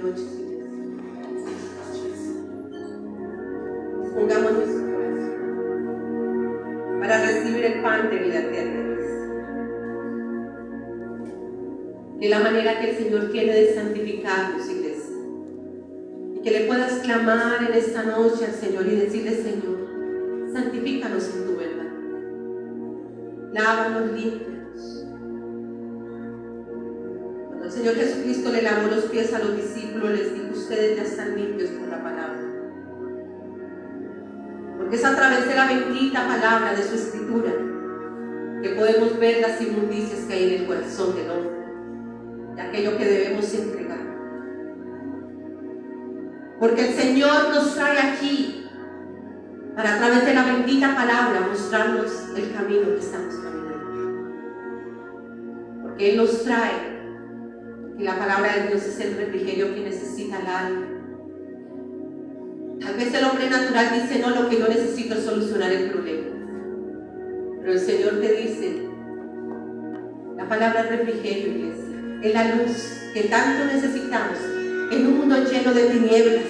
noche, Señor. Pongamos nuestro corazón para recibir el pan de vida eterna. De la manera que el Señor tiene de santificarnos, iglesia. Y que le puedas clamar en esta noche al Señor y decirle: Señor, santifícanos en tu verdad. Lávanos, límpianos. Cuando el Señor Jesucristo le lavó los pies a los discípulos, les dijo: ustedes ya están limpios por la palabra. Porque es a través de la bendita palabra de su escritura que podemos ver las inmundicias que hay en el corazón del hombre, de aquello que debemos entregar. Porque el Señor nos trae aquí para, a través de la bendita palabra, mostrarnos el camino que estamos caminando. Porque Él nos trae, y la palabra de Dios es el refrigerio que necesita el alma. Tal vez el hombre natural dice: no, lo que yo necesito es solucionar el problema. Pero el Señor te dice: la palabra refrigerio, iglesia, es la luz que tanto necesitamos en un mundo lleno de tinieblas,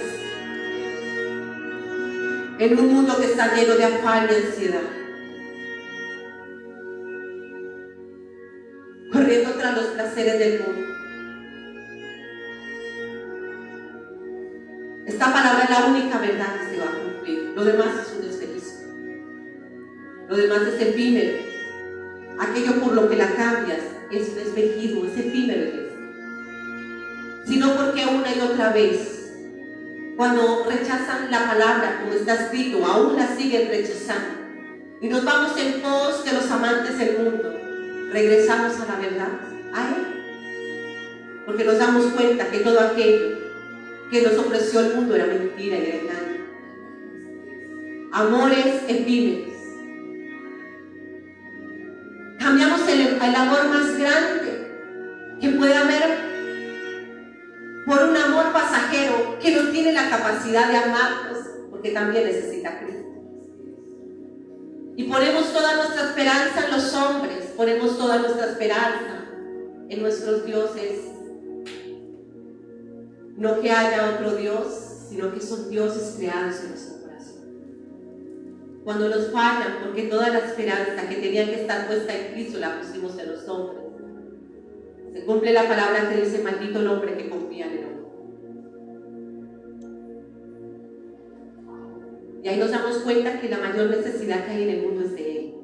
en un mundo que está lleno de afán y ansiedad, corriendo tras los placeres del mundo. Esta palabra es la única verdad que se va a cumplir. Lo demás es un espejismo. Lo demás es efímero. Aquello por lo que la cambias es un espejismo, es efímero. Sino porque una y otra vez, cuando rechazan la palabra como está escrito, aún la siguen rechazando. Y nos vamos en pos de los amantes del mundo. Regresamos a la verdad, a Él. Porque nos damos cuenta que todo aquello que nos ofreció el mundo era mentira y era engaño. Amores efímeros. Cambiamos el amor más grande que puede haber por un amor pasajero que no tiene la capacidad de amarnos, porque también necesita a Cristo. Y ponemos toda nuestra esperanza en los hombres, ponemos toda nuestra esperanza en nuestros dioses. No que haya otro Dios, sino que son dioses creados en nuestro corazón. Cuando nos fallan, porque toda la esperanza que tenía que estar puesta en Cristo la pusimos en los hombres, se cumple la palabra que dice: maldito el hombre que confía en el hombre. Y ahí nos damos cuenta que la mayor necesidad que hay en el mundo es de Él.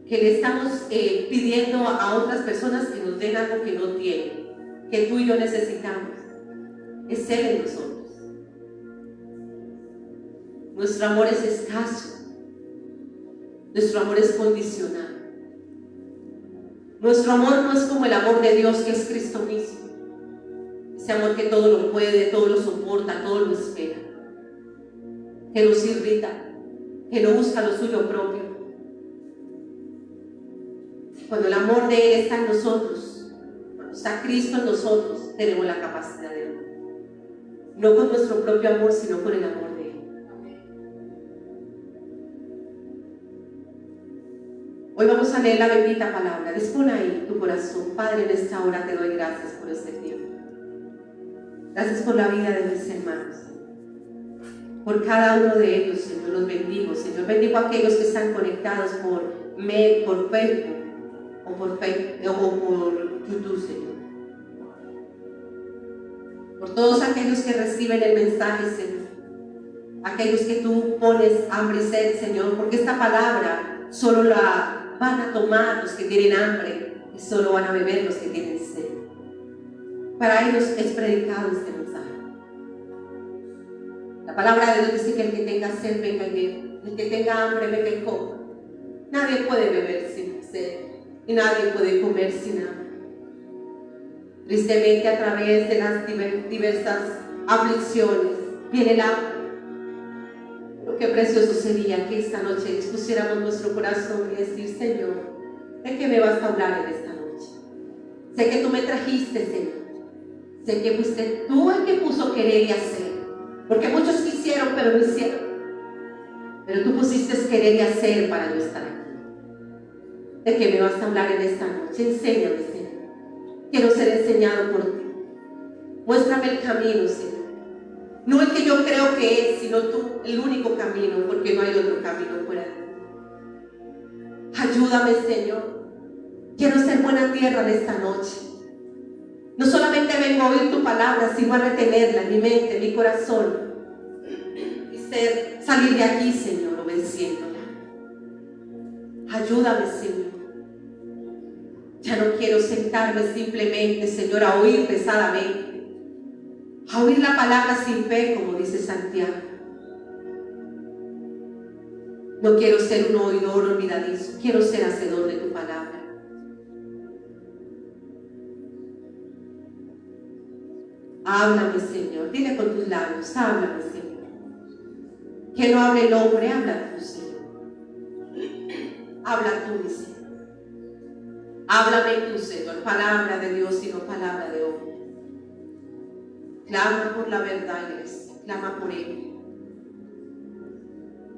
Que le estamos pidiendo a otras personas que nos den algo que no tienen, que tú y yo necesitamos. Es Él en nosotros. Nuestro amor es escaso. Nuestro amor es condicional. Nuestro amor no es como el amor de Dios, que es Cristo mismo. Ese amor que todo lo puede, todo lo soporta, todo lo espera, que nos irrita, que no busca lo suyo propio. Cuando el amor de Él está en nosotros, cuando está Cristo en nosotros, tenemos la capacidad de amar. No con nuestro propio amor, sino con el amor de Él. Hoy vamos a leer la bendita palabra. Dispone ahí tu corazón. Padre, en esta hora te doy gracias por este tiempo. Gracias por la vida de mis hermanos. Por cada uno de ellos, Señor, los bendigo. Señor, bendigo a aquellos que están conectados por Facebook o por YouTube, Señor. Por todos aquellos que reciben el mensaje, Señor. Aquellos que tú pones hambre y sed, Señor, porque esta palabra solo la van a tomar los que tienen hambre y solo van a beber los que tienen sed. Para ellos es predicado este mensaje. La palabra de Dios dice que el que tenga sed venga y beba, el que tenga hambre venga y coma. Nadie puede beber sin sed y nadie puede comer sin hambre. Tristemente, a través de las diversas aflicciones viene el hambre. Pero qué precioso sería que esta noche dispusiéramos nuestro corazón y decir: Señor, ¿de qué me vas a hablar en esta noche? Sé que tú me trajiste, Señor. Sé que fuiste tú el que puso querer y hacer. Porque muchos quisieron, pero no hicieron. Pero tú pusiste querer y hacer para yo estar aquí. ¿De qué me vas a hablar en esta noche? Enséñame, Señor. Quiero ser enseñado por ti. Muéstrame el camino, Señor. No el que yo creo que es, sino tú, el único camino, porque no hay otro camino fuera de ti. Ayúdame, Señor. Quiero ser buena tierra en esta noche. No solamente vengo a oír tu palabra, sino a retenerla en mi mente, en mi corazón. Y salir de aquí, Señor, obedeciéndola. Ayúdame, Señor. Ya no quiero sentarme simplemente, Señor, a oír pesadamente, a oír la palabra sin fe, como dice Santiago. No quiero ser un oidor olvidadizo, quiero ser hacedor de tu palabra. Háblame, Señor, dile con tus labios, háblame, Señor. Que no hable el hombre, habla tú, Señor. Habla tú, mi Señor. Háblame tú, Señor, palabra de Dios y no palabra de hombre. Clama por la verdad, iglesia, clama por ella.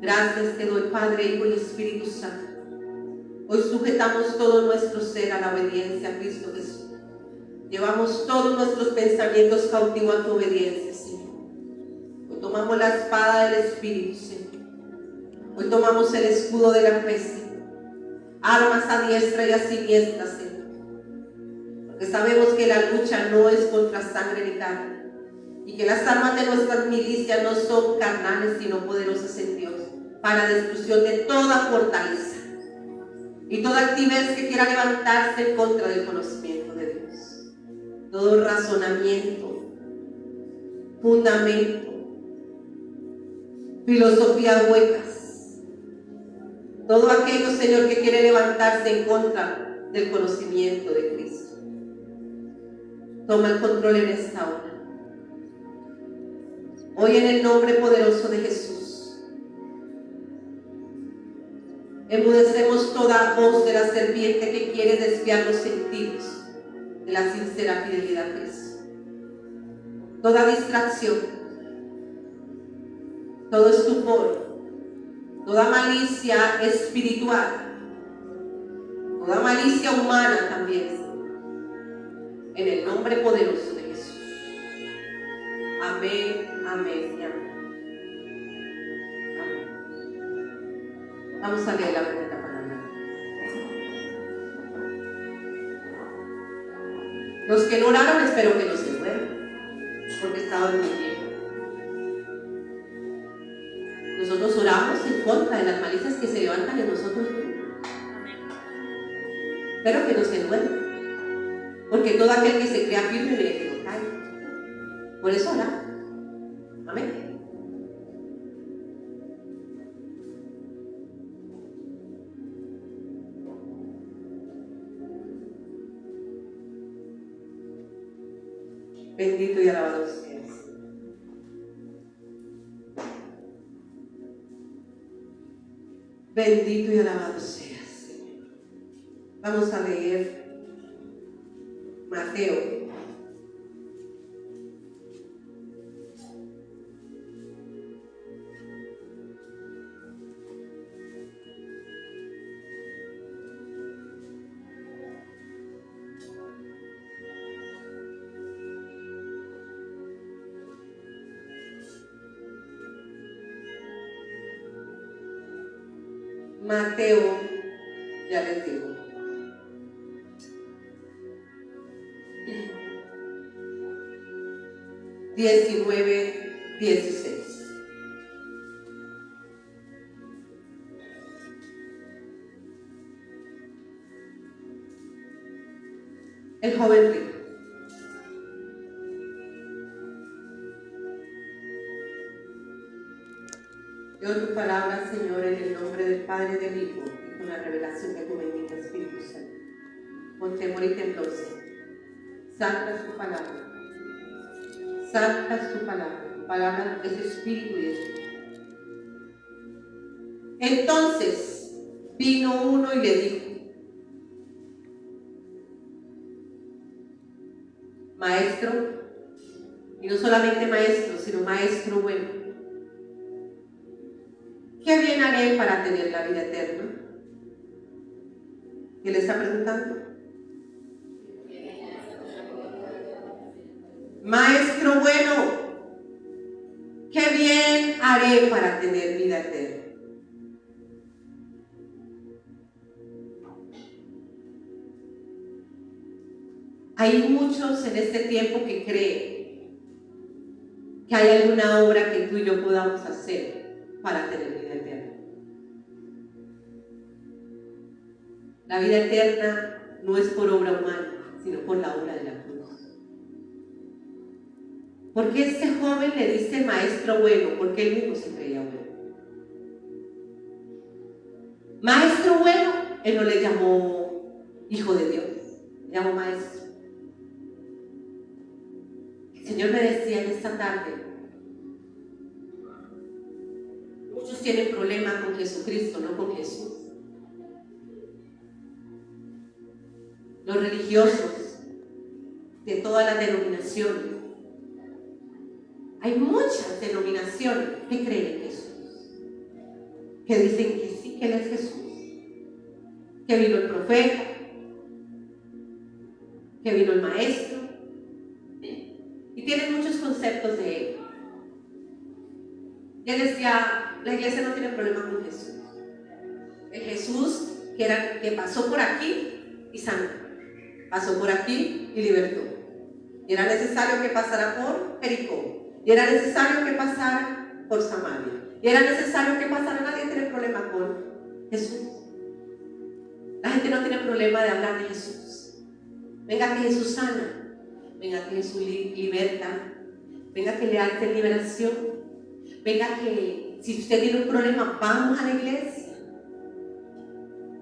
Gracias te doy, Padre, Hijo y Espíritu Santo. Hoy sujetamos todo nuestro ser a la obediencia a Cristo Jesús. Llevamos todos nuestros pensamientos cautivos a tu obediencia, Señor. Hoy tomamos la espada del Espíritu, Señor. Hoy tomamos el escudo de la fe, Señor. Armas a diestra y a siniestra, Señor. Porque sabemos que la lucha no es contra sangre ni carne. Y que las armas de nuestras milicias no son carnales, sino poderosas en Dios, para destrucción de toda fortaleza y toda altivez que quiera levantarse en contra del conocimiento de Dios. Todo razonamiento, fundamento, filosofías huecas, todo aquello, Señor, que quiere levantarse en contra del conocimiento de Cristo. Toma el control en esta hora. Hoy, en el nombre poderoso de Jesús, enmudecemos toda voz de la serpiente que quiere desviar los sentidos de la sincera fidelidad a Cristo. Toda distracción, todo estupor, toda malicia espiritual, toda malicia humana también, en el nombre poderoso de Jesús. Amén, amén y amén. Amén. Vamos a leer la bendita palabra. Los que no oraron, espero que no se duerman, porque estaban muy bien. Nosotros oramos en contra de las malicias que se levantan en nosotros mismos. Espero que no se duerman, porque todo aquel que se crea firme ve que no cae. Por eso oramos. Amén. Bendito y alabado seas. Bendito y alabado seas, Señor. Vamos a leer Mateo. Mateo, ya les digo. Diecinueve, 16. El joven rico. Yo tu palabra, Señor, en el nombre del Padre, del Hijo, y con la revelación de tu bendito Espíritu Santo. Con temor y temblor, Señor. Santa es tu palabra. Santa es tu palabra. Tu palabra es espíritu y es vida. Entonces vino uno y le dijo: Maestro, y no solamente maestro, sino maestro bueno, ¿qué bien haré para tener la vida eterna? ¿Qué le está preguntando? Maestro bueno, ¿qué bien haré para tener vida eterna? Hay muchos en este tiempo que creen que hay alguna obra que tú y yo podamos hacer para tener vida eterna. La vida eterna no es por obra humana, sino por la obra de la cruz. ¿Por qué este joven le dice maestro bueno? Porque él mismo se creía bueno. Maestro bueno, él no le llamó hijo de Dios, le llamó maestro. El Señor me decía en esta tarde, muchos tienen problemas con Jesucristo, no con Jesús. Los religiosos de todas las denominaciones, hay muchas denominaciones que creen en Jesús, que dicen que sí, que Él es Jesús, que vino el profeta, que vino el maestro, y tienen muchos conceptos de Él. Y él decía, la iglesia no tiene problema con Jesús. El Jesús que pasó por aquí y sanó, pasó por aquí y libertó. Y era necesario que pasara por Jericó. Y era necesario que pasara por Samaria. Y era necesario que pasara. Nadie tiene problema con Jesús. La gente no tiene problema de hablar de Jesús. Venga que Jesús sana. Venga que Jesús liberta. Venga que le hace liberación. Venga que si usted tiene un problema, vamos a la iglesia.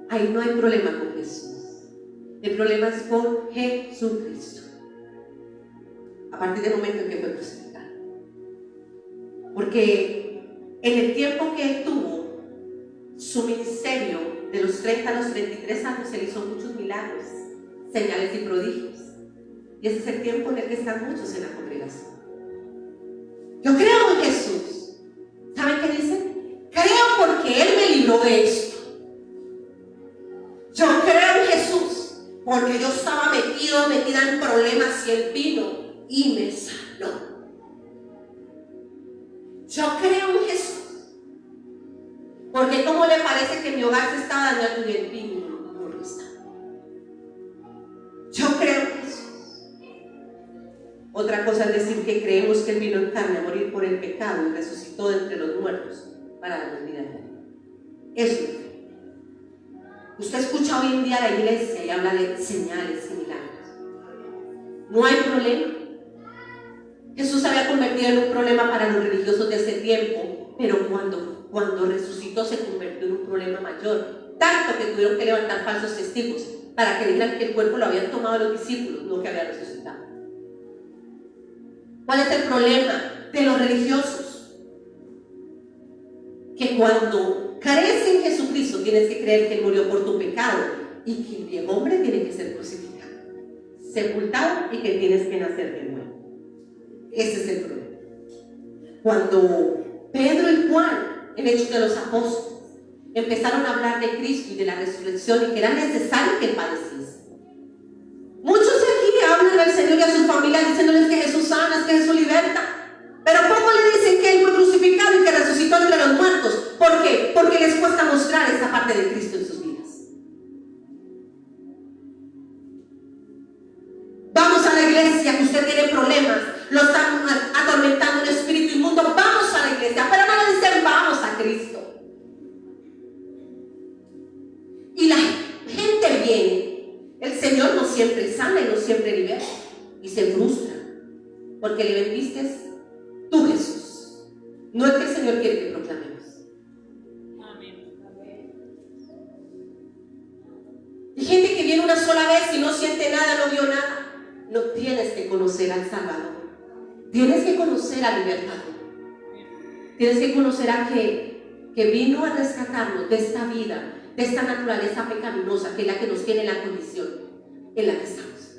Ahí no hay problema con Jesús. El problema es con Jesucristo. A partir del momento en que fue crucificado. Porque en el tiempo que él tuvo su ministerio, de los 30 a los 33 años, él hizo muchos milagros, señales y prodigios. Y ese es el tiempo en el que están muchos en la congregación. Yo creo en Jesús. ¿Saben qué dicen? Creo porque Él me libró de esto. Yo creo en Jesús porque yo estaba metida en problemas y Él vino y me sanó. Yo creo en Jesús porque ¿cómo le parece que mi hogar se está dañando y Él vino no lo está? Yo creo en Jesús. Otra cosa es decir que creemos que Él vino en carne a morir por el pecado y resucitó de entre los muertos para darnos vida eterna. Eso es fe. Usted escucha hoy en día a la iglesia y habla de señales y milagros. No hay problema. Jesús se había convertido en un problema para los religiosos de ese tiempo, pero cuando resucitó se convirtió en un problema mayor. Tanto que tuvieron que levantar falsos testigos para que dijeran que el cuerpo lo habían tomado los discípulos, no que había resucitado. ¿Cuál es el problema de los religiosos? Que cuando crees en Jesucristo tienes que creer que Él murió por tu pecado y que el viejo hombre tiene que ser crucificado, sepultado y que tienes que nacer de nuevo. Ese es el problema. Cuando Pedro y Juan, en Hechos de los Apóstoles, empezaron a hablar de Cristo y de la resurrección y que era necesario que Él padeciese, muchos aquí hablan del Señor y a su familia diciéndoles que Jesús sana, que Jesús liberta, pero poco le dicen que Él fue crucificado y que resucitó entre los muertos. ¿Por qué? Porque les cuesta mostrar esta parte de Cristo en sus vidas. Vamos a la iglesia, que usted tiene problemas, lo están atormentando un espíritu inmundo, vamos a la iglesia, pero no le dicen vamos a Cristo. Y la gente viene, el Señor no siempre sana y no siempre libera, y se frustra, porque le bendices tú, Jesús. No es que el Señor quiere que proclamemos. Y gente que viene una sola vez y no siente nada, no vio nada. No tienes que conocer al Salvador. Tienes que conocer al Libertador. Tienes que conocer a que vino a rescatarnos de esta vida, de esta naturaleza pecaminosa, que es la que nos tiene en la condición en la que estamos.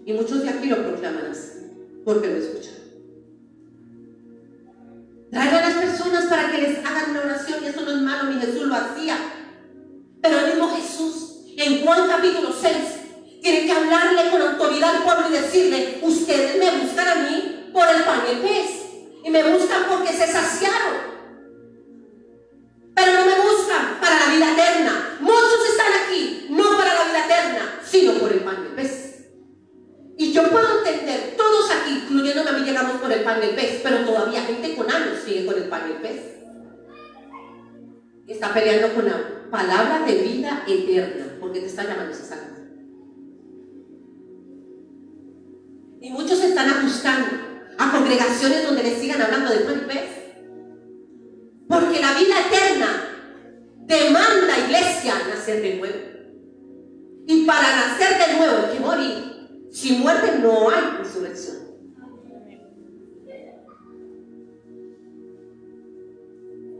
Y muchos de aquí lo proclaman así, porque lo escuchan. Traer a las personas para que les hagan una oración, y eso no es malo, ni Jesús lo hacía. Pero el mismo Jesús, en Juan capítulo 6, Tienen que hablarle con autoridad al pueblo y decirle: ustedes me buscan a mí por el pan y el pez, y me buscan porque se saciaron, pero no me buscan para la vida eterna. Muchos están aquí no para la vida eterna, sino por el pan y el pez. Y yo puedo entender, todos aquí, incluyéndome a mí, llegamos por el pan y el pez, pero todavía gente con años sigue con el pan y el pez. Está peleando con la palabra de vida eterna, porque te está llamando esa salud. Y muchos están ajustando a congregaciones donde les sigan hablando del pan y pez, porque la vida eterna demanda, iglesia, nacer de nuevo. Y para nacer de nuevo hay que morir. Si muerte, no hay resurrección.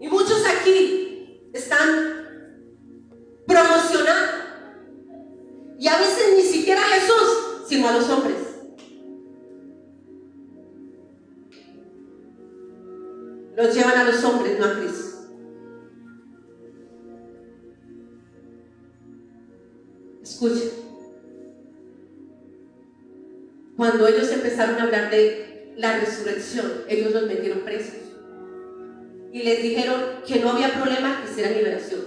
Y muchos aquí están promocionando, y a veces ni siquiera a Jesús, sino a los hombres. Los llevan a los hombres, no a Cristo. Escuchen. Cuando ellos empezaron a hablar de la resurrección, ellos los metieron presos y les dijeron que no había problema que hicieran liberación,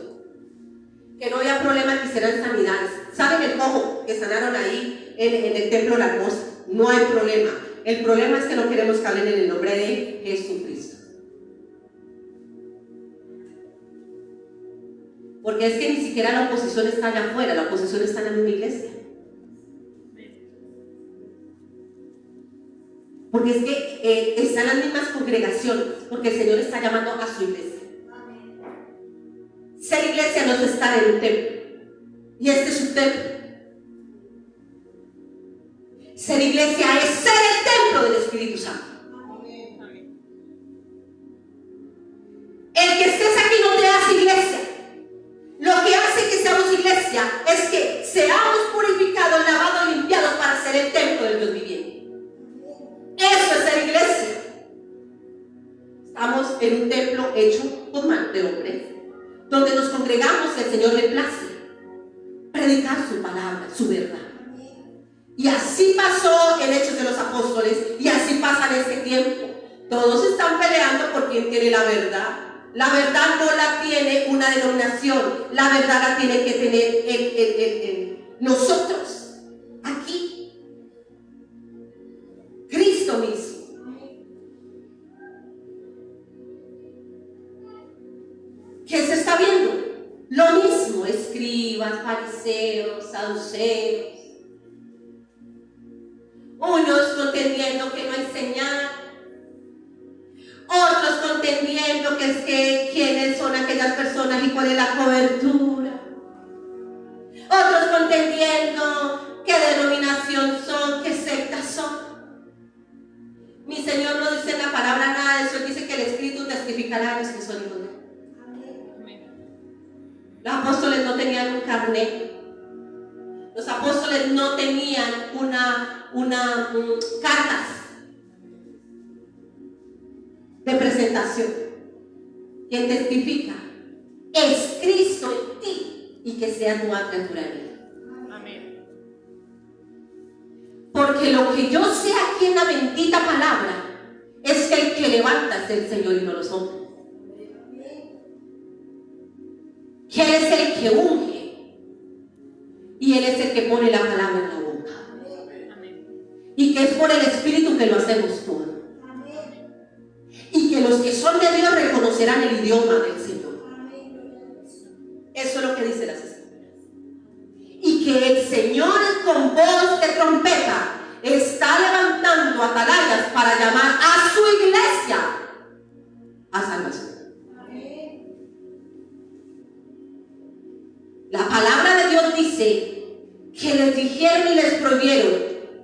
que no había problema que hicieran sanidades. ¿Saben el cojo que sanaron ahí en el templo La Hermosa? No hay problema. El problema es que no queremos que hablen en el nombre de Jesucristo, porque es que ni siquiera la oposición está allá afuera, la oposición está en la misma iglesia. Porque es que están las mismas congregaciones, porque el Señor está llamando a su iglesia. Ser iglesia no es estar en un templo, y este es su templo. Ser iglesia es ser el templo del Espíritu Santo. El que estés aquí no te hace iglesia. Lo que hace que seamos iglesia es que seamos purificados, lavados, limpiados para ser el templo del Dios viviente. Eso es ser iglesia. Estamos en un templo hecho con mano de hombre, donde nos congregamos y al Señor le place predicar su palabra, su verdad. Y así pasó en Hechos de los Apóstoles, y así pasa en este tiempo. Todos están peleando por quién tiene la verdad. La verdad no la tiene una denominación, la verdad la tiene que tener nosotros, aquí. Cristo mismo. ¿Qué se está viendo? Lo mismo, escribas, fariseos, saduceos, unos contendiendo que no hay señal, otros contendiendo que es que quiénes son aquellas personas y cuál es la cobertura, otros contendiendo qué denominación son, qué sectas son. Mi Señor no dice en la palabra nada de eso. Él dice que el Espíritu testificará a los que son hijos de Él. Los apóstoles no tenían un carnet. Los apóstoles no tenían cartas de presentación. Quien testifica es Cristo en ti, y que sea nueva criatura en Él. Porque lo que yo sé aquí en la bendita palabra es que el que levanta es el Señor y no los hombres. Que Él es el que unge, y Él es el que pone la palabra en la boca. Y que es por el Espíritu que lo hacemos todo. Y que los que son de Dios reconocerán el idioma del Señor. Eso es lo que dice las Escrituras. Y que el Señor con voz de trompeta está levantando atalayas para llamar a su iglesia a salvación. La palabra de Dios dice que les dijeron y les prohibieron: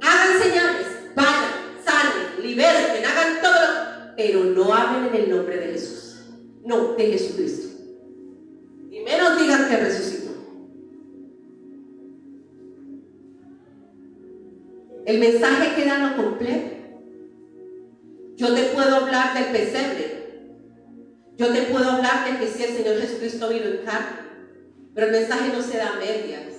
hagan señales, vayan, sanen, liberten, hagan todo, pero no hablen en el nombre de Jesús, no, de Jesucristo, y menos digan que resucitó. El mensaje queda no completo. Yo te puedo hablar del pesebre, yo te puedo hablar de que si el Señor Jesucristo vino en carne, pero el mensaje no se da a medias.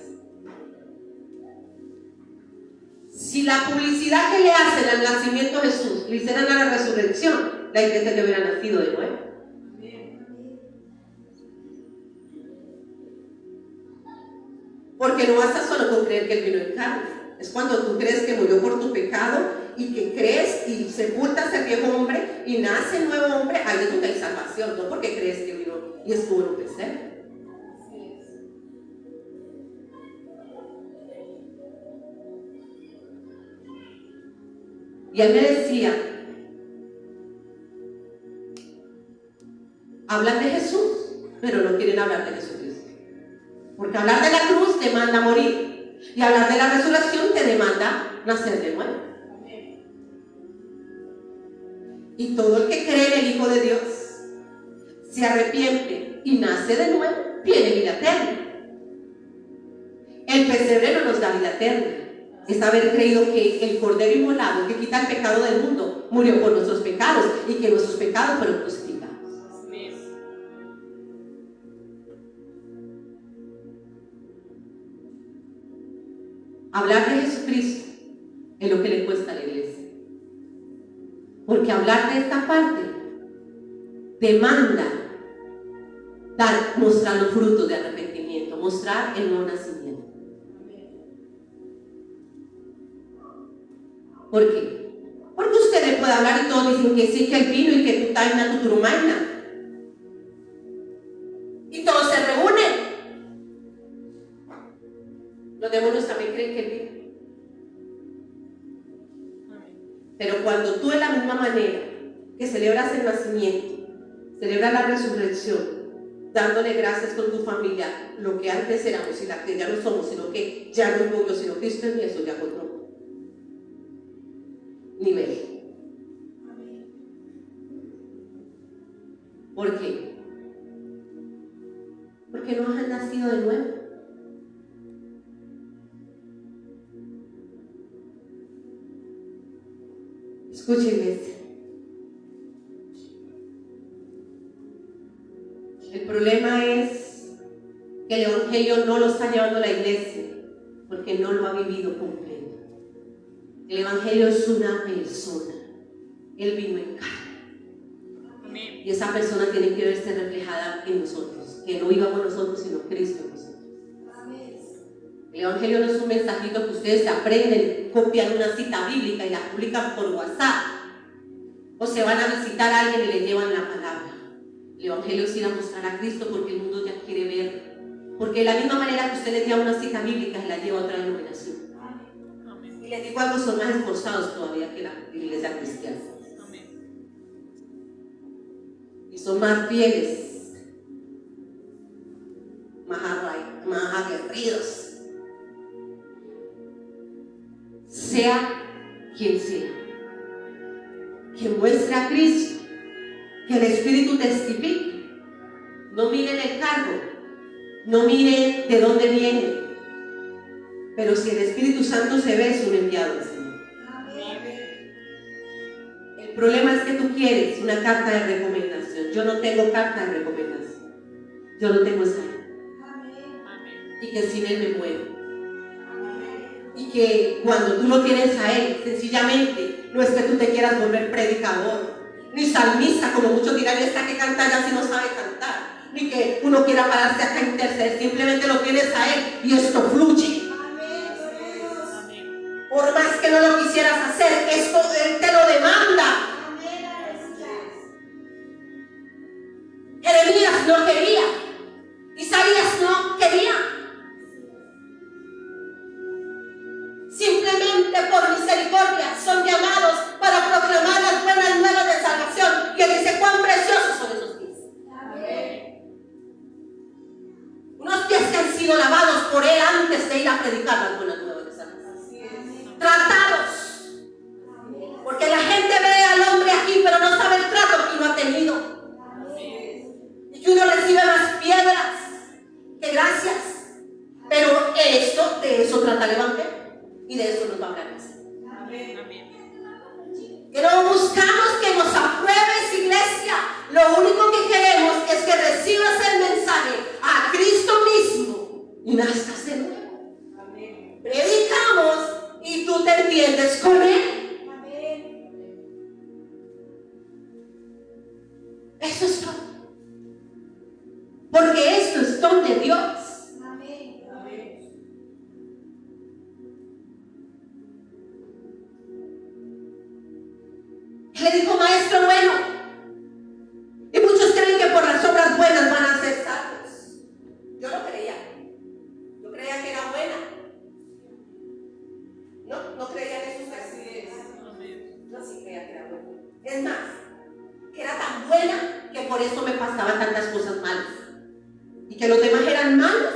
Si la publicidad que le hacen al nacimiento de Jesús le hicieran a la resurrección, la iglesia que hubiera nacido de nuevo. Porque no basta solo con creer que Él vino en carne. Es cuando tú crees que murió por tu pecado y que crees y sepultas al viejo hombre y nace el nuevo hombre, ahí es donde hay salvación, no porque crees que vino y estuvo en un pesebre. Y él me decía, hablan de Jesús, pero no quieren hablar de Jesucristo. Porque hablar de la cruz te manda a morir. Y hablar de la resurrección te demanda nacer de nuevo. Y todo el que cree en el Hijo de Dios, se arrepiente y nace de nuevo, tiene vida eterna. El pesebre no nos da vida eterna. Es haber creído que el Cordero inmolado que quita el pecado del mundo murió por nuestros pecados y que nuestros pecados fueron crucificados. Hablar de Jesucristo es lo que le cuesta a la iglesia. Porque hablar de esta parte demanda mostrar los frutos de arrepentimiento, mostrar el nuevo nacimiento. ¿Por qué? Porque usted le puede hablar y todos dicen que sí, que Él vino y que tu taina, tu turumaina. Y todos se reúnen. Los demonios también creen que Él vino. Pero cuando tú de la misma manera que celebras el nacimiento, celebras la resurrección, dándole gracias con tu familia, lo que antes éramos y la que ya no somos, sino que ya no es yo, sino Cristo en mí, eso ya otro nivel. ¿Por qué? Porque no han nacido de nuevo. Escuchen, iglesia. El problema es que el Evangelio no lo está llevando la iglesia porque no lo ha vivido completo. El Evangelio es una persona. Él vino en carne. Amén. Y esa persona tiene que verse reflejada en nosotros. Que no vivamos nosotros, sino Cristo en nosotros. Amén. El Evangelio no es un mensajito que ustedes se aprenden, copian una cita bíblica y la publican por WhatsApp. O se van a visitar a alguien y le llevan la palabra. El Evangelio es ir a mostrar a Cristo porque el mundo ya quiere ver. Porque de la misma manera que usted le lleva una cita bíblica, se la lleva a otra denominación. Y les digo algo, son más esforzados todavía que la iglesia cristiana. Amén. Y son más fieles, más aguerridos. Sea quien sea, que muestre a Cristo, que el Espíritu testifique. No miren el cargo, no miren de dónde viene. Pero si el Espíritu Santo se ve, es un enviado del Señor. El problema es que tú quieres una carta de recomendación. Yo no tengo carta de recomendación. Yo no tengo esa. Y que sin Él me muero. Y que cuando tú lo tienes a Él, sencillamente, no es que tú te quieras volver predicador, ni salmista, como muchos dirán, esta que canta ya si no sabe cantar. Ni que uno quiera pararse acá a interceder. Simplemente lo tienes a Él y esto fluye. Por más que no lo quisieras hacer, esto Él te lo demanda. Jeremías no quería, Isaías no quería. Simplemente por misericordia son llamados para proclamar las buenas nuevas de salvación. Y Él dice, cuán preciosos son esos pies. Unos pies que han sido lavados por Él antes de ir a predicar las buenas nuevas de salvación. Tratados, porque la gente ve al hombre aquí pero no sabe el trato que uno ha tenido y que uno recibe más piedras que gracias, pero de eso trata el Evangelio y de eso nos va a hablar. Que no buscamos que nos apruebes, iglesia. Lo único que queremos es que recibas el mensaje a Cristo mismo y nazcas de nuevo. Predicamos y tú te entiendes con Él. Eso es todo. Porque esto es don de Dios. Él le dijo, maestro bueno. Y muchos creen que por las obras buenas van a ser salvos. Yo lo creía. Yo creía que era buena. No creía en eso. No, sí creía que era buena. Es más, que era tan buena que por eso me pasaban tantas cosas malas. Y que los demás eran malos.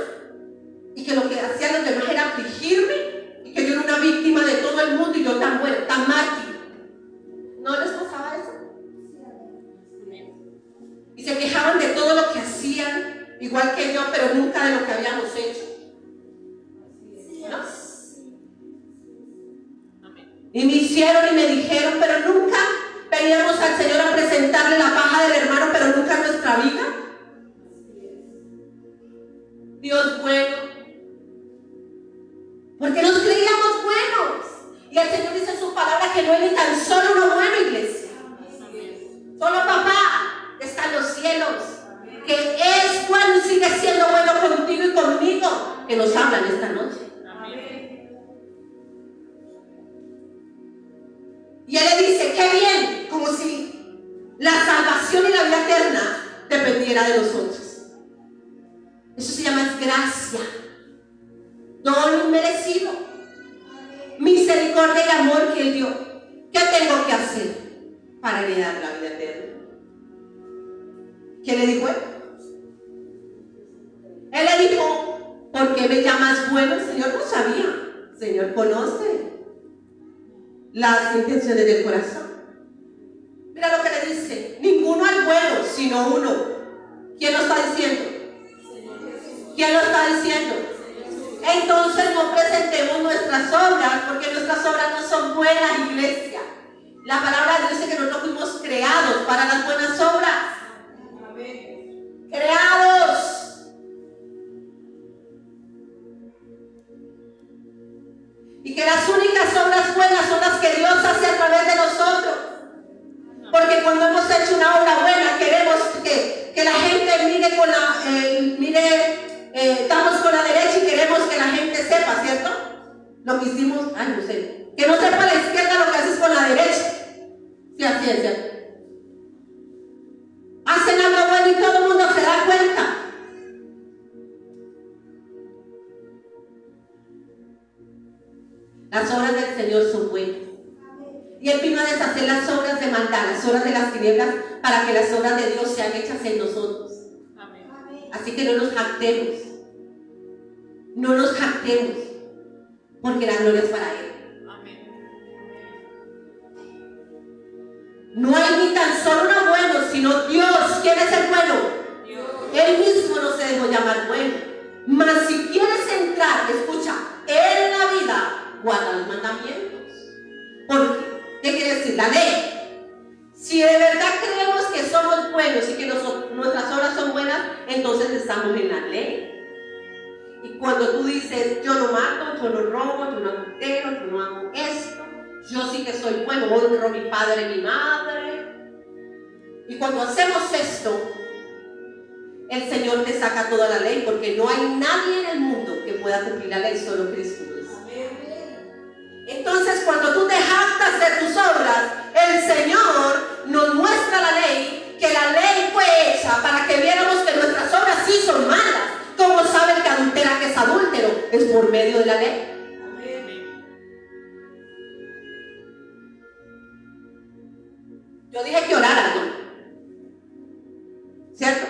Y que lo que hacían los demás era afligirme. Y que yo era una víctima de todo el mundo y yo tan buena, tan mártir. ¿No les pasaba eso? Y se quejaban de todo lo que hacían, igual que yo, pero nunca de lo que habíamos hecho. ¿No? Y me hicieron y me dijeron, pero nunca veníamos al Señor a presentarle la paja del hermano, pero nunca nuestra vida. Dios bueno. Porque nos creíamos buenos. Y el Señor dice en su palabra que no es ni tan solo uno bueno, iglesia. Solo papá está en los cielos, que es bueno y sigue siendo bueno contigo y conmigo, que nos hablan esta noche. Y Él le dice, qué bien, como si la salvación y la vida eterna dependiera de nosotros. Eso se llama gracia, don inmerecido, misericordia y amor que Él dio. ¿Qué tengo que hacer para heredar la vida eterna? ¿Qué le dijo Él? Él le dijo, ¿por qué me llamas bueno? El Señor no sabía. El Señor conoce las intenciones del corazón. Mira lo que le dice, ninguno es bueno, sino uno. ¿Quién lo está diciendo? ¿Quién lo está diciendo? Entonces no presentemos nuestras obras, porque nuestras obras no son buenas, iglesia. La palabra de Dios dice que nosotros fuimos creados para las buenas obras. Creados. Y que las únicas obras buenas son las que Dios hace a través de nosotros. Porque cuando hemos hecho una obra buena, queremos que la gente mire con estamos con la derecha y queremos que la gente sepa, ¿cierto? Lo que hicimos, no sé, que no sepa la izquierda lo que haces con la derecha. Sí, así es, ¿cierto? Hacen algo bueno y todo el mundo se da cuenta. Las obras del Señor son buenas. Y Él vino a deshacer las obras de maldad, las obras de las tinieblas, para que las obras de Dios sean hechas en nosotros. Así que no nos jactemos. No nos jactemos, porque la gloria es para Él. No hay ni tan solo uno bueno, sino Dios. ¿Quién es el bueno? Dios. Él mismo no se dejó llamar bueno. Mas si quieres entrar, escucha, en la vida, guarda los mandamientos. ¿Por qué? ¿Qué quiere decir? La ley. Si de verdad creemos que somos buenos y que nuestras obras son buenas, entonces estamos en la ley. Y cuando tú dices, yo no mato, yo no robo, yo no adultero, yo no hago esto, yo sí que soy bueno, honro a mi padre y mi madre. Y cuando hacemos esto, el Señor te saca toda la ley, porque no hay nadie en el mundo que pueda cumplir la ley, solo Cristo. Entonces, cuando tú te jactas de tus obras, el Señor nos muestra la ley, que la ley fue hecha para que viéramos que nuestras obras sí son malas. ¿Cómo sabe el que adultera que es adúltero? Es por medio de la ley. Yo dije que oraran, ¿no? ¿Cierto?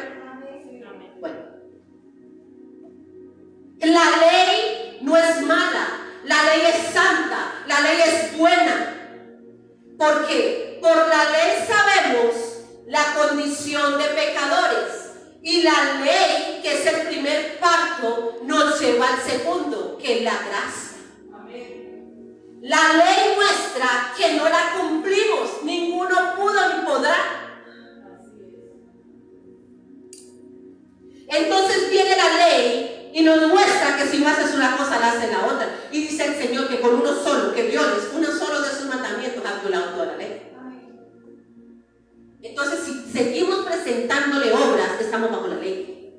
Bueno. La ley no es mala, la ley es santa, la ley es buena. Porque por la ley sabemos la condición de pecadores. Y la ley, que es el primer pacto, nos lleva al segundo, que es la gracia. La ley muestra que no la cumplimos, ninguno pudo ni podrá. Entonces viene la ley Y nos muestra que si no haces una cosa, la haces la otra. Y dice el Señor que con uno solo, que violes uno solo de sus mandamientos, has violado toda la ley. Entonces, si seguimos presentándole obras, estamos bajo la ley.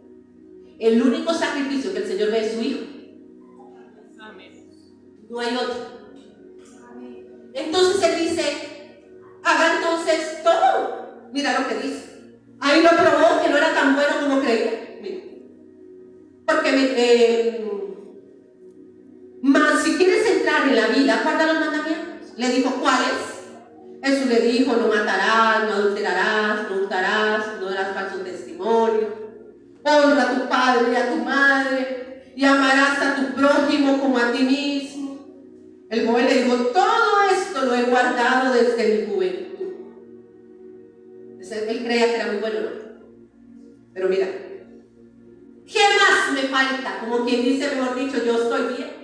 El único sacrificio que el Señor ve es su Hijo. No hay otro. Entonces Él dice, haga entonces todo. Mira lo que dice. Ahí lo probó que no era tan bueno como creía. Mira. Porque más si quieres entrar en la vida, guarda los mandamientos. Le dijo, ¿cuáles? Jesús le dijo, no matarás, no adulterarás, no hurtarás, no darás falso testimonio, honra a tu padre y a tu madre, y amarás a tu prójimo como a ti mismo. El joven le dijo, todo esto lo he guardado desde mi juventud. Él creía que era muy bueno, ¿no? Pero mira, ¿qué más me falta? Como quien dice, mejor dicho, yo estoy bien.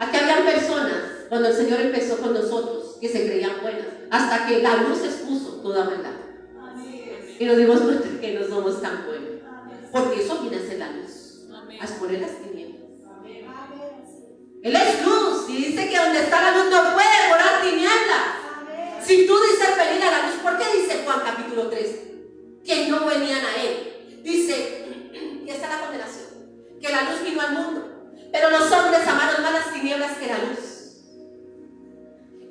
Aquí habían personas, cuando el Señor empezó con nosotros, que se creían buenas, hasta que la luz expuso toda maldad. Y nos dimos cuenta que no somos tan buenos. Porque eso viene a ser la luz, a exponer las tinieblas. Él es luz y dice que donde está la luz no puede morar tinieblas. Si tú dices venir a la luz, ¿por qué dice Juan capítulo 3? Que no venían a Él. Dice, y esta es la condenación, que la luz vino al mundo, pero los hombres amaron más las tinieblas que la luz.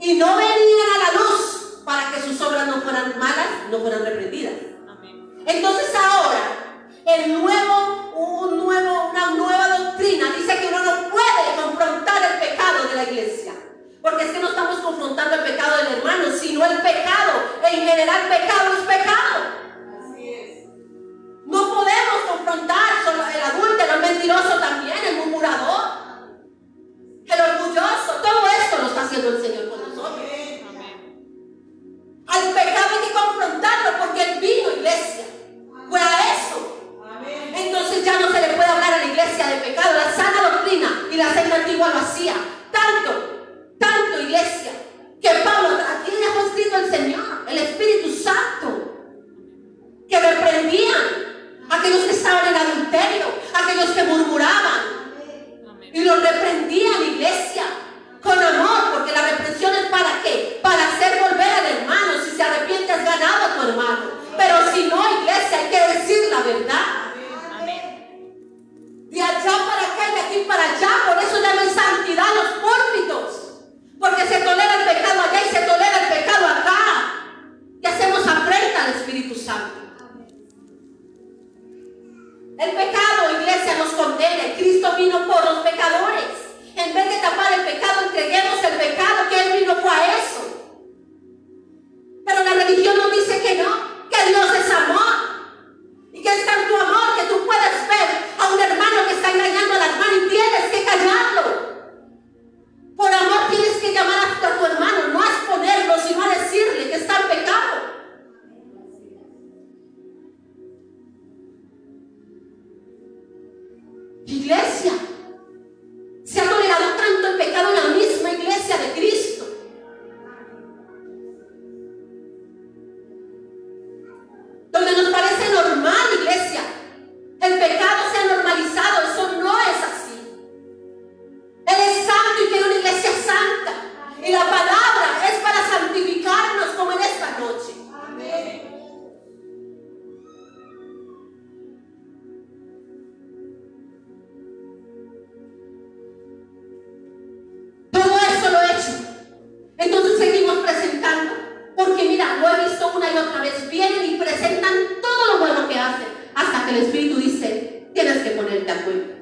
Y no venían a la luz para que sus obras no fueran malas, no fueran reprendidas. Entonces ahora, una nueva doctrina dice que uno no puede confrontar el pecado de la iglesia. Porque es que no estamos confrontando el pecado del hermano, sino el pecado. En general, pecado es pecado. Así es. No podemos confrontar solo el adúltero, el mentiroso también, el murmurador, el orgulloso. Todo esto lo está haciendo el Señor con nosotros. Al pecado hay que confrontarlo porque Él vino, iglesia. Fue a eso. Entonces ya no se le puede hablar a la iglesia de pecado. La sana doctrina y la secta antigua lo hacía. Tanto, iglesia, que Pablo, aquí dejó escrito el Señor, el Espíritu Santo, que reprendían a aquellos que estaban en adulterio, a aquellos que murmuraban. Y los reprendían, iglesia, con amor, porque la reprensión es ¿para qué? Para hacer volver al hermano. Si se arrepiente, has ganado a tu hermano. Pero si no, iglesia, hay que decir la verdad. De allá para acá y de aquí para allá. Por eso llaman santidad los púlpitos. Porque se tolera el pecado allá y se tolera el pecado acá. Y hacemos afrenta al Espíritu Santo. El pecado, iglesia, nos condena. Cristo vino por los pecadores. En vez de tapar el pecado, entreguemos el pecado, que Él vino fue a eso. Pero la religión nos dice que no. Que Dios es amor y que es tanto amor que tú puedes ver a un hermano que está engañando al hermano y tienes que callarlo. Por amor tienes que llamar a tu hermano, no a exponerlo, sino a decirle que está en pecado. Iglesia, se ha tolerado tanto el pecado en la misma iglesia de Cristo. Donde nos parece normal, iglesia, el pecado se ha normalizado. Eso no es así. Él es santo y quiere una iglesia santa. Y la palabra es para santificarnos, como en esta noche. Amén. Todo eso lo he hecho. Entonces seguimos presentando. Porque mira, lo he visto una y otra vez. Vienen y presentan todo lo bueno que hacen. Hasta que el Espíritu dice, tienes que ponerte a cuenta.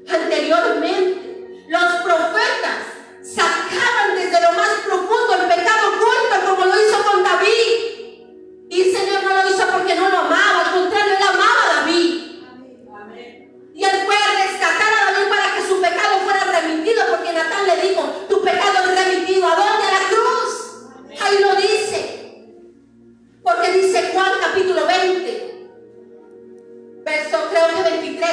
Anteriormente, los profetas sacaban desde lo más profundo el pecado oculto, como lo hizo con David. Y el Señor no lo hizo porque no lo amaba. Al contrario, Él amaba a David. Y Él fue a rescatar a David para que su pecado fuera remitido. Porque Natán le dijo, tu pecado es remitido. ¿A dónde? A la cruz. Ahí lo dice. Porque dice Juan capítulo 20, verso creo que 23.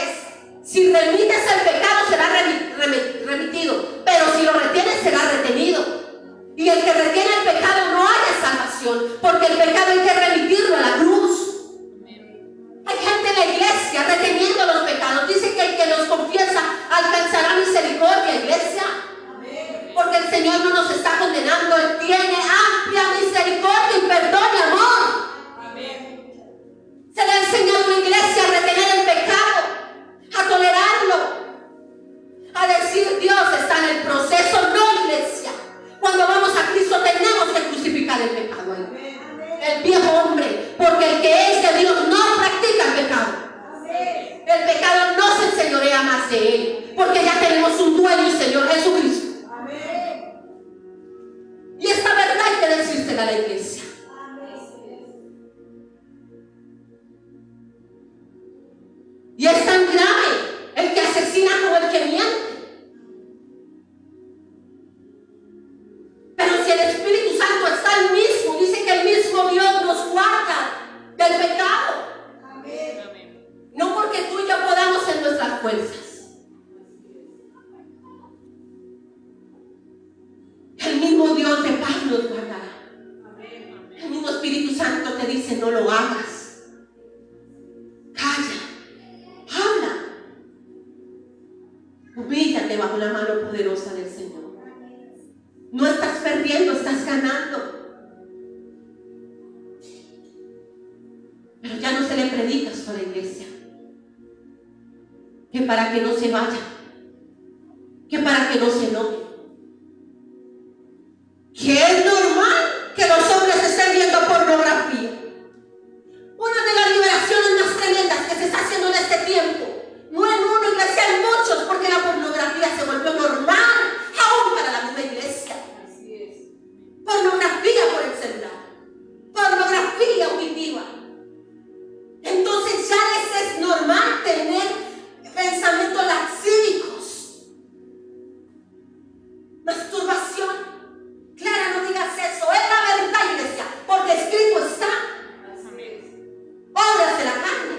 Si remites el pecado será remitido. Señor no nos está condenando. Él tiene amplia misericordia y perdón y amor. Se le ha enseñado a la iglesia a retener el pecado, a tolerarlo, a decir Dios está en el proceso. No, iglesia. Cuando vamos a Cristo tenemos que crucificar el pecado ahí. El viejo hombre, porque el que es de Dios no practica el pecado. El pecado no se enseñorea más de él, porque ya tenemos un dueño y Señor Jesucristo. Y esta verdad hay que decírsela a la iglesia. Y es tan grave el que asesina como el que miente. Pero si el Espíritu Santo está el mismo, dice que el mismo Dios nos guarda del pecado. No porque tú y yo podamos en nuestras fuerzas. El mismo Dios de paz nos guardará. El mismo Espíritu Santo te dice no lo hagas. Calla. Habla. Humíllate bajo la mano poderosa del Señor. No estás perdiendo, estás ganando. Pero ya no se le predica esto a la iglesia. Que para que no se vaya. Que para que no se enoje. Que es normal que los hombres estén viendo pornografía. Una de las liberaciones más tremendas que se está haciendo en este tiempo, no en una iglesia, en muchos, porque la pornografía se volvió normal, aún para la misma iglesia. Pornografía por el celular, pornografía auditiva. Entonces ya les es normal tener pensamientos laxívicos, masturbación. Clara, no digas eso, es la verdad, iglesia, porque escrito está. Obras de la carne.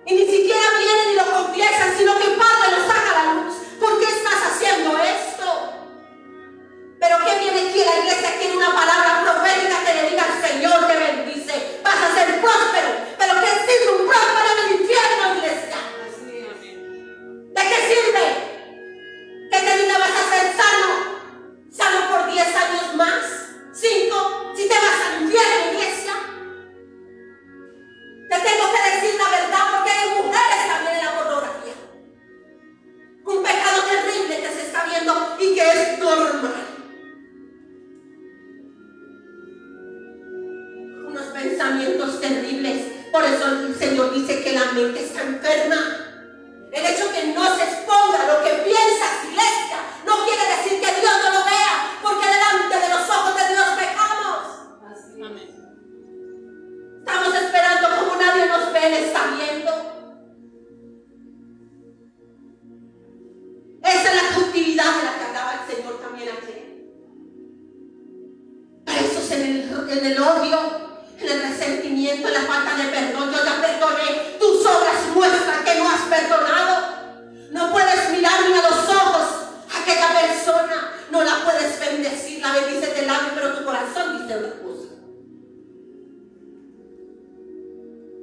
Y ni siquiera vienen y lo confiesan, sino que el Padre lo saca a la luz. ¿Por qué estás haciendo esto? Pero ¿qué viene aquí? La iglesia quiere una palabra profética que le diga al Señor te bendice, vas a ser próspero. Pero ¿qué sirve un próspero en el infierno, iglesia? ¿De qué sirve? ¿Que te diga vas a ser sano? ¿Sano por 10 años más? 5, si te vas al infierno, iglesia. Te tengo que decir la verdad porque hay mujeres también en la pornografía. Un pecado terrible que se está viendo y que es normal. Unos pensamientos terribles. Por eso el Señor dice que la mente está enferma. El hecho que no se exponga lo que piensas, iglesia, no quiere decir que Dios no lo vea, porque delante de los ojos de Dios pecamos. Amén. Estamos esperando como nadie nos ve, Él está viendo. Esa es la cautividad de la que hablaba el Señor también ayer. Presos en el odio, en el resentimiento, en la falta de perdón. Yo ya perdoné, tus obras muestran que no has perdonado. No puedes mirar ni a los ojos a aquella persona, no la puedes bendecir, la bendices del labio, pero tu corazón dice otra cosa.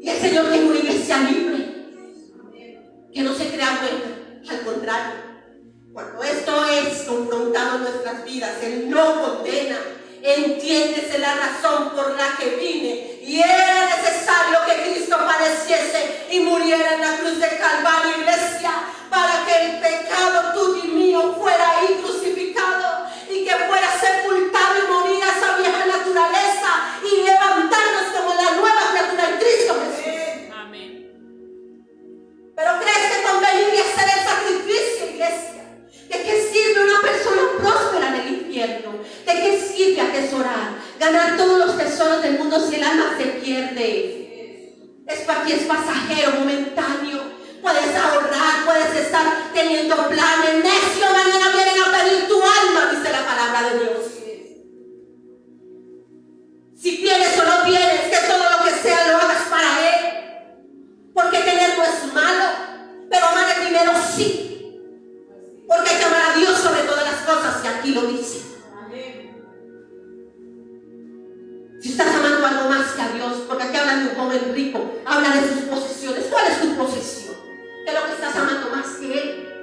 Y el Señor tiene una iglesia libre, que no se crea buena, al contrario. Cuando esto es confrontado en nuestras vidas, Él no condena. Entiéndese la razón por la que vine, y era necesario que Cristo padeciese y muriera en la cruz del Calvario, iglesia, para que el pecado tuyo y mío fuera ahí crucificado y que fuera sepultado y morir a esa vieja naturaleza y levantarnos como la nueva criatura en Cristo Jesús. Amén. Pero crees que con venir y hacer el sacrificio, iglesia, ¿de qué sirve una persona próspera en el infierno? ¿De qué sirve atesorar, ganar todos los tesoros del mundo si el alma se pierde? Es para ti, es pasajero, momentáneo. Puedes ahorrar, puedes estar teniendo planes. Necio, mañana vienen a pedir tu alma, dice la palabra de Dios. Si tienes o no tienes, que todo lo que sea lo hagas para Él. Porque tener no es malo, pero amar el dinero sí. Porque hay que amar a Dios sobre todas las cosas, y aquí lo dice. Si estás amando algo más que a Dios, porque aquí habla de un joven rico, habla de sus posesiones. ¿Cuál es tu posesión? ¿Qué es lo que estás amando más que Él?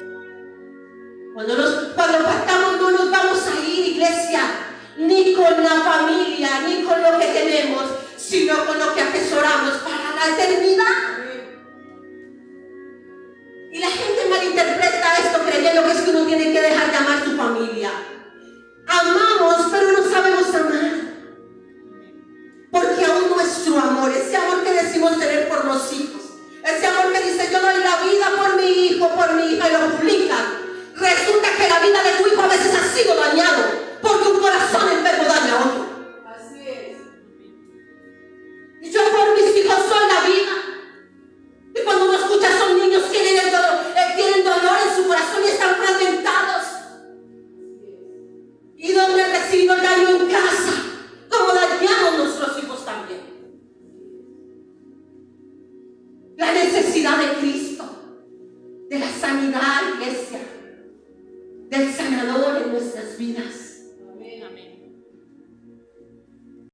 la eternidad. Y la gente malinterpreta esto creyendo que es que uno tiene que dejar de amar a su familia. Amamos, pero no sabemos amar. Porque aún nuestro amor, ese amor que decimos tener por los hijos, ese amor que dice yo doy la vida por mi hijo, por mi hija, y lo publican, resulta que la vida de tu hijo a veces ha sido dañado porque un corazón enfermo daña a otro. Así es. Y yo por mis hijos soy la vida. Y cuando uno escucha a esos niños tienen dolor en su corazón y están fragmentados. Y donde han recibido el daño en casa, como dañamos nuestros hijos también. La necesidad de Cristo, de la sanidad, iglesia, del sanador en nuestras vidas.